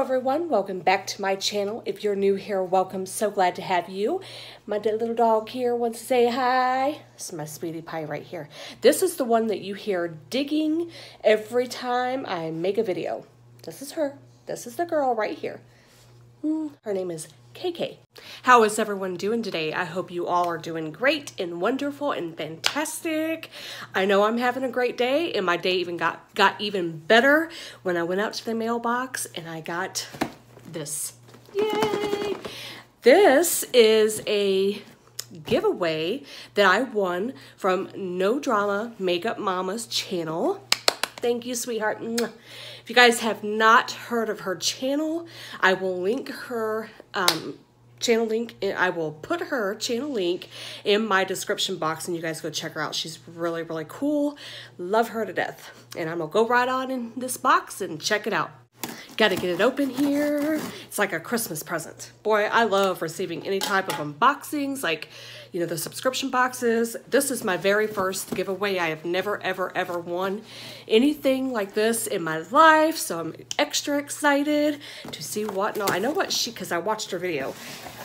everyone, welcome back to my channel. If you're new here, welcome. So glad to have you. My little dog here wants to say hi. This is my sweetie pie right here. This is the one that you hear digging every time I make a video. This is her. This is the girl right here. Her name is KK. How is everyone doing today? I hope you all are doing great and wonderful and fantastic. I know I'm having a great day, and my day even got even better when I went out to the mailbox and I got this. Yay! This is a giveaway that I won from No Drama Makeup Mama's channel. Thank you, sweetheart. If you guys have not heard of her channel, I will link her channel link. I will put her channel link in my description box, and you guys go check her out. She's really, really cool. Love her to death. And I'm gonna go right on in this box and check it out. Got to get it open here. It's like a Christmas present. Boy, I love receiving any type of unboxings, like, you know, the subscription boxes. This is my very first giveaway. I have never, ever, ever won anything like this in my life, so I'm extra excited to see what. No, I know what she, because I watched her video,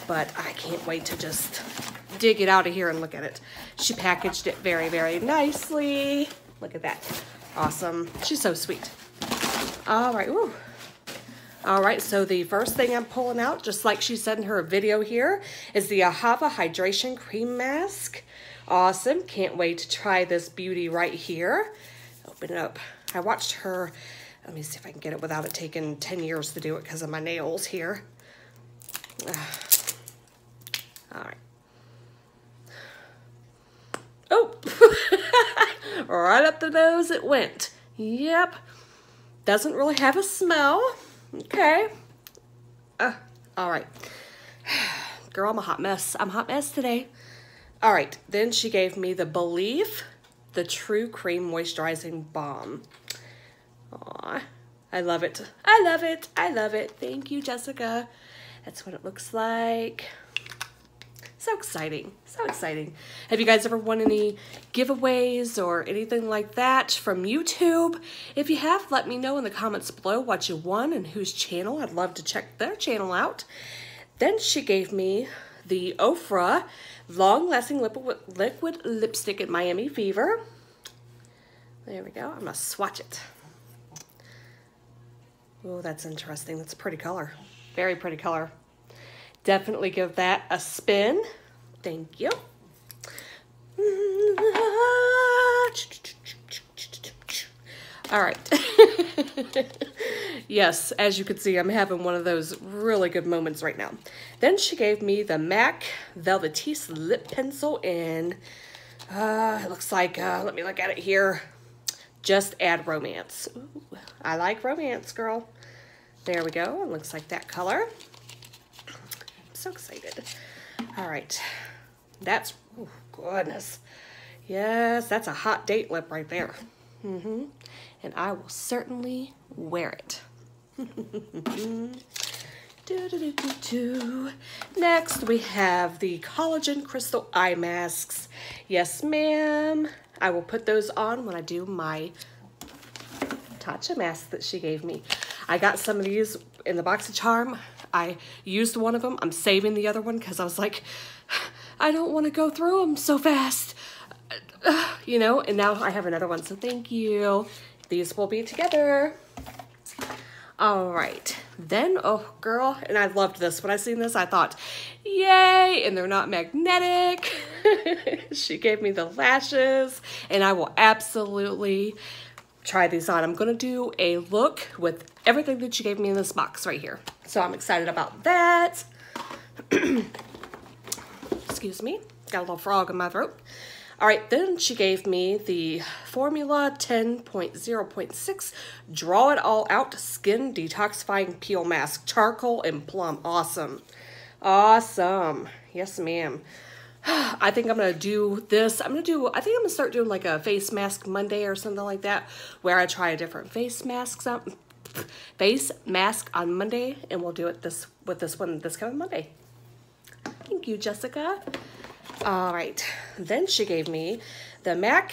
but I can't wait to just dig it out of here and look at it. She packaged it very, very nicely. Look at that. Awesome. She's so sweet. All right. Woo. All right, so the first thing I'm pulling out, just like she said in her video here, is the Ahava Hydration Cream Mask. Awesome. Can't wait to try this beauty right here. Open it up. I watched her. Let me see if I can get it without it taking 10 years to do it because of my nails here. All right. Oh, right up the nose it went. Yep. Doesn't really have a smell. Okay. All right. Girl, I'm a hot mess. I'm a hot mess today. All right. Then she gave me the Believe, the True Cream Moisturizing Balm. Aw, I love it. I love it. I love it. Thank you, Jessica. That's what it looks like. So exciting. So exciting. Have you guys ever won any giveaways or anything like that from YouTube? If you have, let me know in the comments below what you won and whose channel. I'd love to check their channel out. Then she gave me the Ofra Long Lasting Liquid Lipstick in Miami Fever. There we go. I'm going to swatch it. Oh, that's interesting. That's a pretty color. Very pretty color. Definitely give that a spin. Thank you. All right. Yes, as you can see, I'm having one of those really good moments right now. Then she gave me the MAC Velvetisse Lip Pencil in, it looks like, let me look at it here. Just Add Romance. Ooh, I like romance, girl. There we go. It looks like that color. So excited. All right. That's, oh goodness. Yes, that's a hot date lip right there. And I will certainly wear it. Next, we have the Collagen Crystal Eye Masks. Yes, ma'am. I will put those on when I do my Tatcha mask that she gave me. I got some of these in the box of Charm. I used one of them. I'm saving the other one because I was like, I don't want to go through them so fast. You know, and now I have another one, so thank you. These will be together. All right. Then, oh, girl, and I loved this. When I seen this, I thought, yay, and they're not magnetic. She gave me the lashes, and I will absolutely try these on. I'm going to do a look with everything that you gave me in this box right here. So I'm excited about that. Excuse me. Got a little frog in my throat. All right, then she gave me the Formula 10.0.6 Draw It All Out Skin Detoxifying Peel Mask, Charcoal and Plum. Awesome. Awesome. Yes, ma'am. I think I'm going to do this. I think I'm going to start doing like a face mask Monday or something like that, where I try a different face mask on Monday, and we'll do it with this one this coming Monday. Thank you, Jessica. All right. Then she gave me the MAC,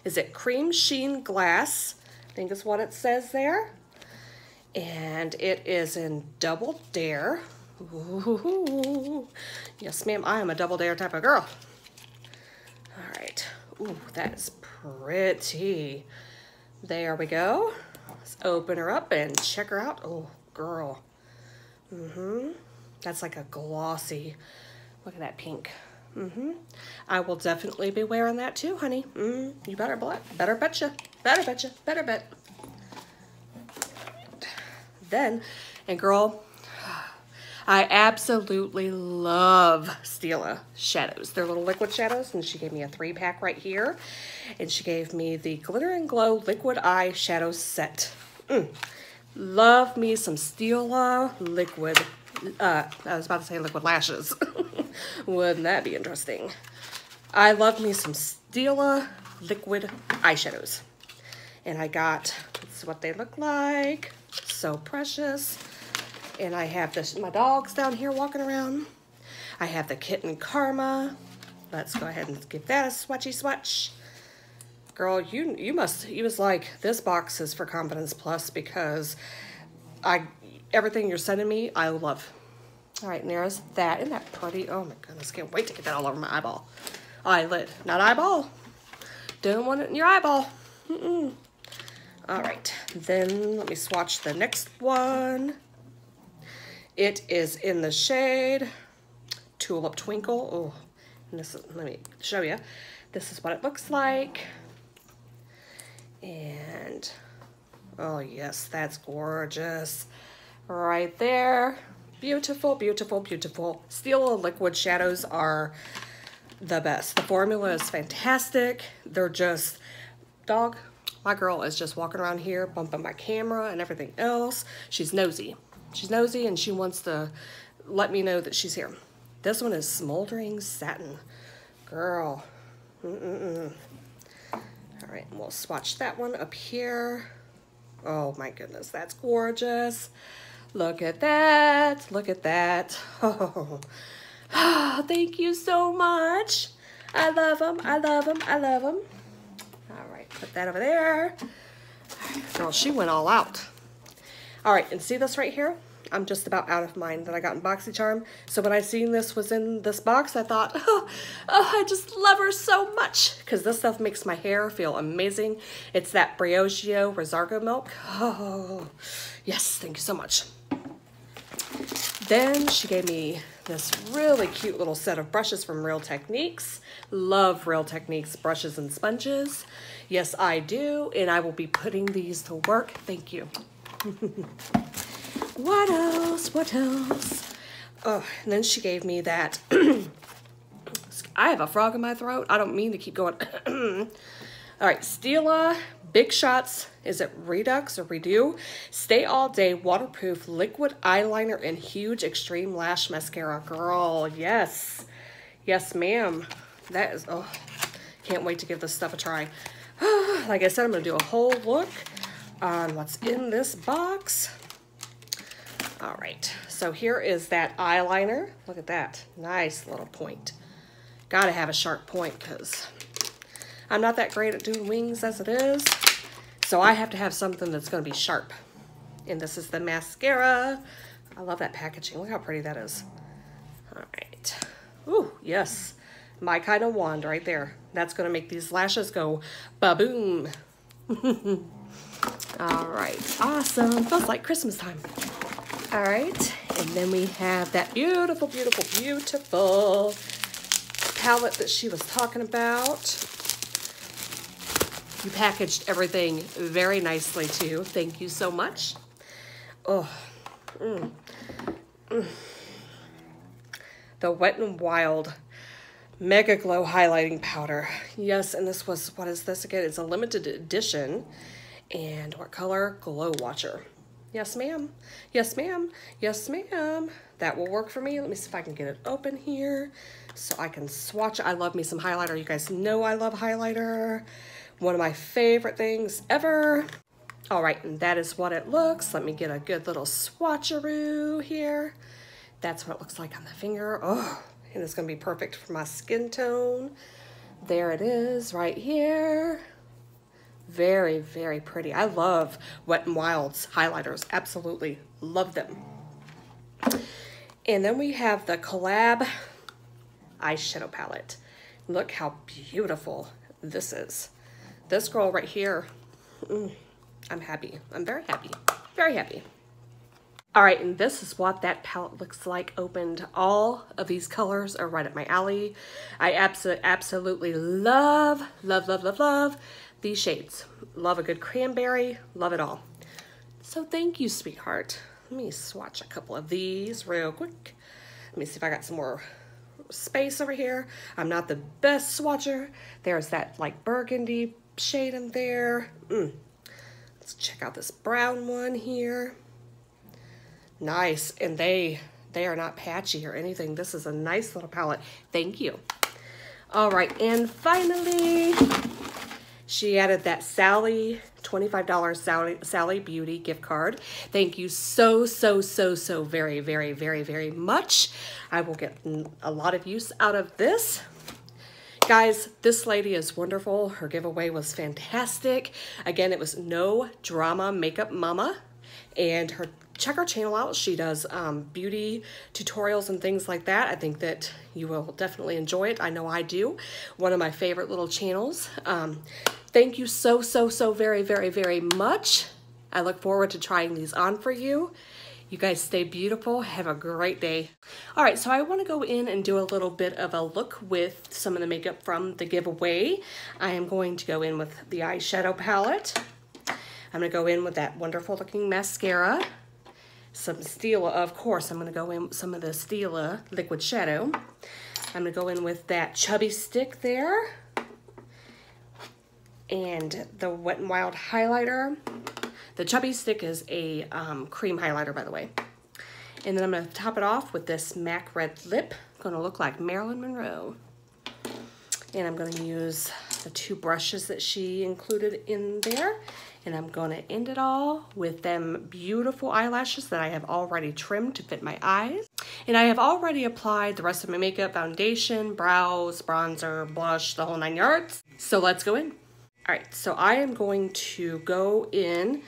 is it Cream Sheen Glass? I think is what it says there. And it is in Double Dare. Ooh. Yes, ma'am, I am a Double Dare type of girl. All right. Ooh, that is pretty. There we go. Let's open her up and check her out. Oh, girl. That's like a glossy. Look at that pink. I will definitely be wearing that too, honey. You better betcha. Better bet. Then, and girl, I absolutely love Stila shadows. They're little liquid shadows, and she gave me a 3-pack right here. And she gave me the Glitter and Glow Liquid Eye Shadow Set. Love me some Stila liquid, I was about to say liquid lashes. Wouldn't that be interesting? I love me some Stila liquid eyeshadows. And I got, this is what they look like. So precious. And I have this, my dogs down here walking around. I have the kitten Karma. Let's go ahead and give that a swatchy swatch. Girl, you was like, this box is for Confidence Plus because everything you're sending me, I love. All right, and there's that. Isn't that pretty? Oh my goodness, can't wait to get that all over my eyeball. Eyelid, not eyeball. Don't want it in your eyeball. All right, then let me swatch the next one. It is in the shade Tulip Twinkle. Oh, and this is, let me show you. This is what it looks like. And, oh yes, that's gorgeous. Right there. Beautiful, beautiful, beautiful. Stila liquid shadows are the best. The formula is fantastic. They're just, dog, my girl is just walking around here bumping my camera and everything else. She's nosy. She's nosy and she wants to let me know that she's here. This one is Smoldering Satin. Girl. All right, and we'll swatch that one up here. Oh my goodness, that's gorgeous. Look at that. Look at that. Oh, thank you so much. I love them. I love them. I love them. All right, put that over there. Girl, she went all out. All right, and see this right here? I'm just about out of mine that I got in BoxyCharm. So when I seen this was in this box, I thought, oh, I just love her so much because this stuff makes my hair feel amazing. It's that Briogeo Rezargo milk. Oh, yes, thank you so much. Then she gave me this really cute little set of brushes from Real Techniques. Love Real Techniques brushes and sponges. Yes, I do, and I will be putting these to work. Thank you. What else? What else? Oh, and then she gave me that. I have a frog in my throat. I don't mean to keep going. All right, Stila Big Shots. Is it Redux or Redo? Stay All Day Waterproof Liquid Eyeliner and Huge Extreme Lash Mascara. Girl, yes. Yes, ma'am. That is, oh, can't wait to give this stuff a try. Like I said, I'm going to do a whole look on what's in this box. All right, so here is that eyeliner. Look at that, nice little point. Gotta have a sharp point because I'm not that great at doing wings as it is. So I have to have something that's gonna be sharp. And this is the mascara. I love that packaging, look how pretty that is. All right, ooh, yes. My kind of wand right there. That's gonna make these lashes go ba-boom. All right, awesome, feels like Christmas time. All right, and then we have that beautiful, beautiful, beautiful palette that she was talking about. You packaged everything very nicely too. Thank you so much. Oh, The Wet n Wild Mega Glow Highlighting Powder. Yes, and this was, what is this again? It's a limited edition. And what color? Glow Watcher. Yes, ma'am. Yes, ma'am. Yes, ma'am. That will work for me. Let me see if I can get it open here so I can swatch. I love me some highlighter. You guys know I love highlighter. One of my favorite things ever. All right, and that is what it looks. Let me get a good little swatcheroo here. That's what it looks like on the finger. Oh, and it's gonna be perfect for my skin tone. There it is right here. Very, very pretty. I love Wet n Wild's highlighters. Absolutely love them. And then we have the Collab eyeshadow palette. Look how beautiful this is. This girl right here, I'm happy. I'm very happy. Very happy. All right, and this is what that palette looks like opened. All of these colors are right up my alley. I absolutely love, love, love, love, love these shades. Love a good cranberry, love it all. So thank you, sweetheart. Let me swatch a couple of these real quick. Let me see if I got some more space over here. I'm not the best swatcher. There's that like burgundy shade in there. Let's check out this brown one here. Nice, and they are not patchy or anything. This is a nice little palette. Thank you. All right, and finally, she added that Sally, $25 Sally Beauty gift card. Thank you so very, very, very, very much. I will get a lot of use out of this. Guys, this lady is wonderful. Her giveaway was fantastic. Again, it was No Drama Makeup Mama, and check her channel out. She does beauty tutorials and things like that. I think that you will definitely enjoy it. I know I do. One of my favorite little channels. Thank you so very, very, very much. I look forward to trying these on for you. You guys stay beautiful. Have a great day. All right, so I want to go in and do a little bit of a look with some of the makeup from the giveaway. I am going to go in with the eyeshadow palette. I'm going to go in with that wonderful looking mascara. Some Stila, of course, I'm going to go in with some of the Stila liquid shadow. I'm going to go in with that chubby stick there. And the Wet n Wild highlighter. The chubby stick is a cream highlighter, by the way. And then I'm going to top it off with this MAC red lip. Going to look like Marilyn Monroe. And I'm going to use the two brushes that she included in there. And I'm going to end it all with them beautiful eyelashes that I have already trimmed to fit my eyes. And I have already applied the rest of my makeup, foundation, brows, bronzer, blush, the whole 9 yards. So let's go in. All right, so I am going to go in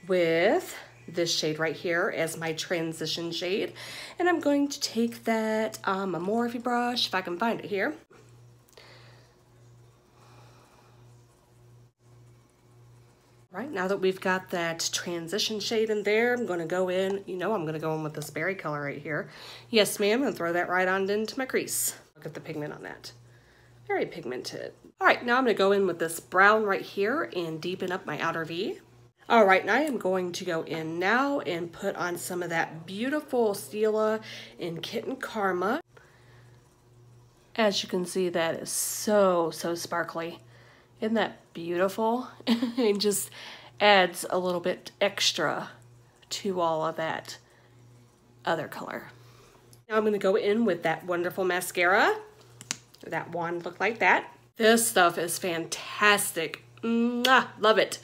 with this shade right here as my transition shade. And I'm going to take that a Morphe brush, if I can find it here. Right, now that we've got that transition shade in there, I'm going to go in, I'm going to go in with this berry color right here. Yes, ma'am, I'm going to throw that right on into my crease. Look at the pigment on that. Very pigmented. All right, now I'm going to go in with this brown right here and deepen up my outer V. All right, now I am going to go in now and put on some of that beautiful Stila in Kitten Karma. As you can see, that is so sparkly. Isn't that beautiful? It just adds a little bit extra to all of that other color. Now I'm going to go in with that wonderful mascara. That wand looked like that. This stuff is fantastic. Love it.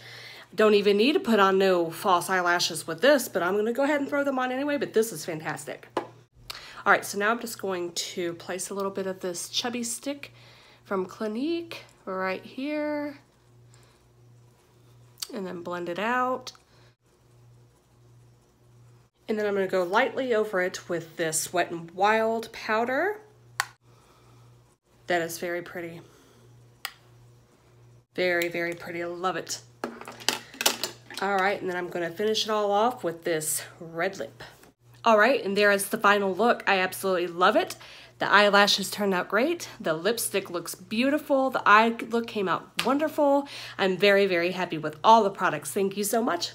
Don't even need to put on no false eyelashes with this, but I'm going to go ahead and throw them on anyway, but this is fantastic. All right, so now I'm just going to place a little bit of this chubby stick from Clinique right here, and then blend it out. And then I'm going to go lightly over it with this Wet n Wild powder. That is very pretty. Very, very pretty. I love it. All right, and then I'm going to finish it all off with this red lip. All right, and there is the final look. I absolutely love it. The eyelashes turned out great. The lipstick looks beautiful. The eye look came out wonderful. I'm very, very happy with all the products. Thank you so much.